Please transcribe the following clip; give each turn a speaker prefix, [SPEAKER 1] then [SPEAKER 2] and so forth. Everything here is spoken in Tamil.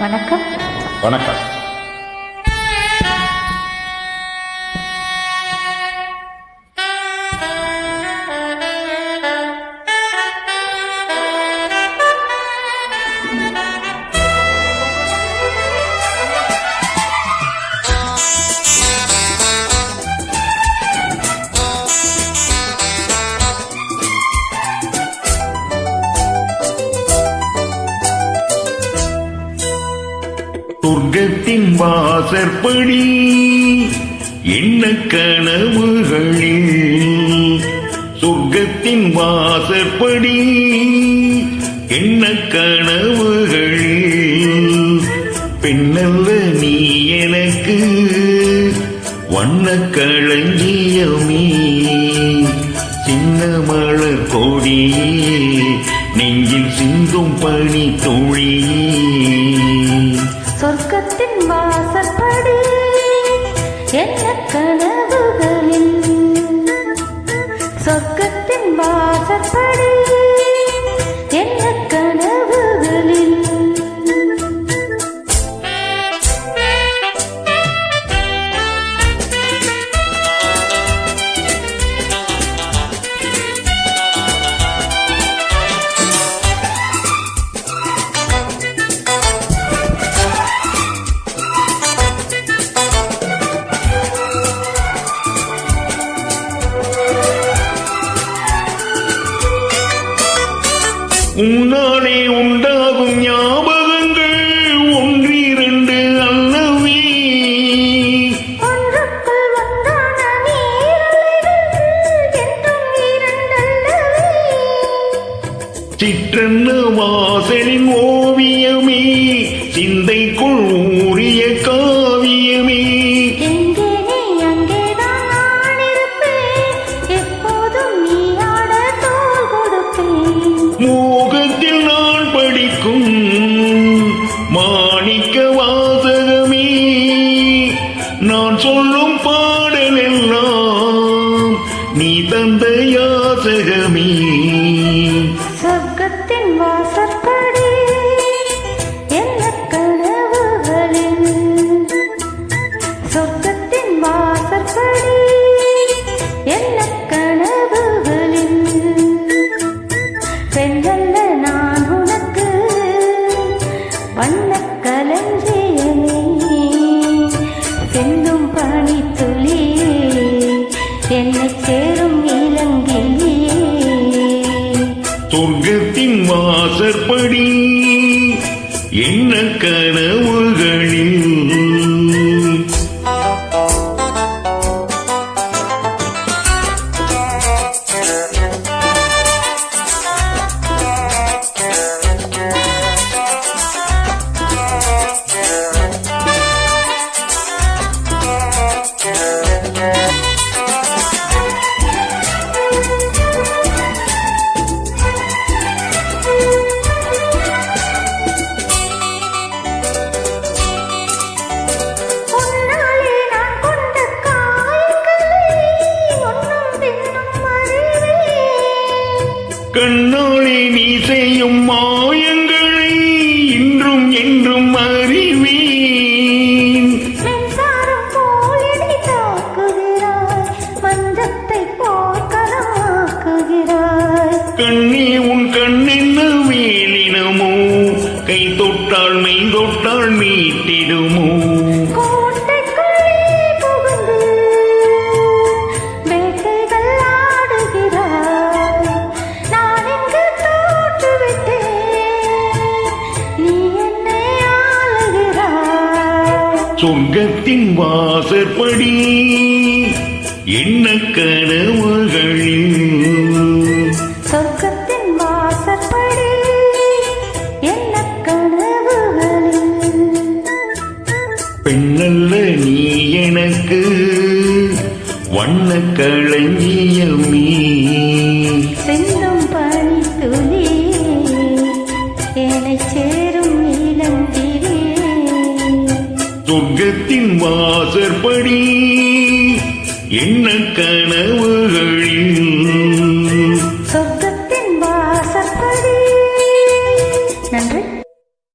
[SPEAKER 1] வணக்கம்.
[SPEAKER 2] வணக்கம். சொர்க்கத்தின் வாசற்படி என்ன கனவுகளில், சொர்க்கத்தின் வாசற்படி என்ன கனவுகளில், பெண்ணல்ல நீ எனக்கு வண்ண களஞ்சியமே, சின்ன மலர் கொடியே நெஞ்சில் சிந்தும் பனி தோழியே.
[SPEAKER 1] சொர்க்கத்தின் வாசற்படி என்ன கனவுகளில், சொர்க்கத்தின் வாசற்படி என்ன கனவுகளில்.
[SPEAKER 2] உன்னாலே உண்டாகும் ஞாபகங்கள் ஒன்றிரண்டு அல்லவே,
[SPEAKER 1] ஒன்றுக்குள் ஒன்றான நீரலைகள் என்றும் இரண்டல்லவே.
[SPEAKER 2] சிற்றன்ன வாசலின் ஓவியமே, சிந்தைக்குள் ஊறிய காவியமே,
[SPEAKER 1] எங்கே நீ அங்கேதான் நான் இருப்பேன், எப்போதும் நீ ஆட தோள் கொடுப்பேன்.
[SPEAKER 2] மோகத்தில் நான் படிக்கும் மாணிக்க வாசகமே, நான் சொல்லும் பாடலெல்லாம் நீ தந்த யாசகமே.
[SPEAKER 1] சொர்க்கத்தின் வாசற்படி என்ன கனவுகளில், சொர்க்கத்தின் வாசற்படி என்ன கனவுகளில். பெண்ணல்ல நான் உனக்கு வண்ணக் களஞ்சியமே, செந்தும் பனி துளியே என்னை சேரும் இலங்கையே.
[SPEAKER 2] சொர்க்கத்தின் வாசற்படி என்ன கனவுகளில்.
[SPEAKER 1] உன்னாலே நான் கொண்ட காயங்களை முன்னும் பின்னும் அறிவேன்.
[SPEAKER 2] கண்ணாலே நீ செய்யும் மாயங்களை இன்றும் என்றும் அறிவேன்.
[SPEAKER 1] மின்சாரம் போல் என்னை தாக்குகிறாய், மஞ்சத்தை போல் கனமாக்குகிறாய்.
[SPEAKER 2] கண்ணே உன் கண்ணென்ன வேலினமோ, கை தொட்டால் மெய் தொட்டால் மீட்டிடுமோ.
[SPEAKER 1] கோட்டைக்குள்ளே புகுந்து வேட்டைகள் ஆடுகிறாய், நான் இங்கு தோற்றுவிட்டேன், நீ என்னை ஆளுகிறாய்.
[SPEAKER 2] சொர்க்கத்தின் வாசற்படி என்ன கனவுகளில்,
[SPEAKER 1] சொர்க்கத்தின் வாசற்படி என்ன கனவுகளில்.
[SPEAKER 2] பெண்ணல்ல நீ எனக்கு வண்ண களஞ்சியமே,
[SPEAKER 1] செல்லும் பனி துளியே என்னை சேரும் இளந்திரே.
[SPEAKER 2] சொர்க்கத்தின் வாசற்படி என்ன கனவு